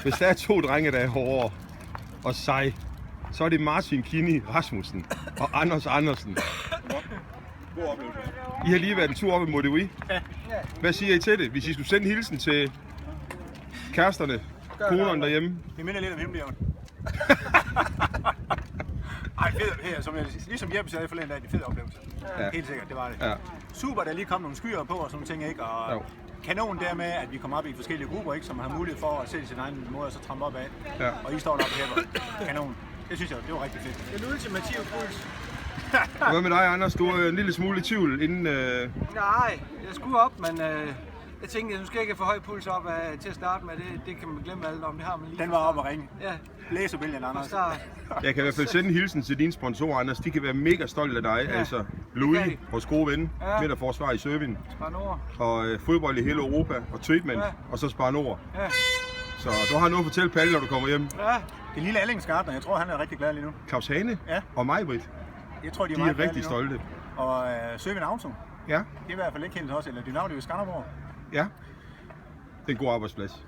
Hvis der er 2 drenge, der er hårde og sej, så er det Martin Kini Rasmussen og Anders Andersen. God oplevelse. I har lige været en tur op i Modui. Hvad siger I til det? Hvis I skulle sende en hilsen til kæresterne, konerne derhjemme? Det minder lidt om Himmelbjerget. Ej, fedt. Som jeg, ligesom Jeppe sagde forleden dag, det er fed oplevelse. Ja. Helt sikkert, det var det. Ja. Super, der lige kom nogle skyer på og sådan nogle ting, ikke? Og Jo. kanon dermed, at vi kommer op i forskellige grupper, ikke? Som har mulighed for at sætte sin egen måde og så trampe op af. Ja. Og I står deroppe og hæpper. Kanon. Det synes jeg, det var rigtig fedt. Den ultimative puls. Og hvad med dig, Anders? Du er en lille smule i tvivl inden... Nej, jeg skulle op, men jeg tænkte, at nu skal jeg ikke få høj puls op til at starte med. Det kan man glemme alt om. Det har man lige. Den var op og ringe. Ja, Læserbølgen, fra Anders. start. Jeg kan i hvert fald sende en hilsen til dine sponsorer, Anders. De kan være mega stolte af dig. Ja. Altså Louis, Okay. vores gode ven, Ja. midterforsvar i Servin, Spar Nord. og fodbold i hele Europa, og treatment, Ja. og så Spar Nord. Ja. Så du har noget at fortælle Palle, når du kommer hjem. Ja. Det lille Allingsgartner, jeg tror, han er rigtig glad lige nu. Claus Hane Ja. og Maj-Britt, Jeg tror, de er, de meget er glade rigtig lige nu. stolte. Og Søvin Auto, Ja, det er i hvert fald ikke helt også, eller Dynamo i Skanderborg. ja. Det er en god arbejdsplads.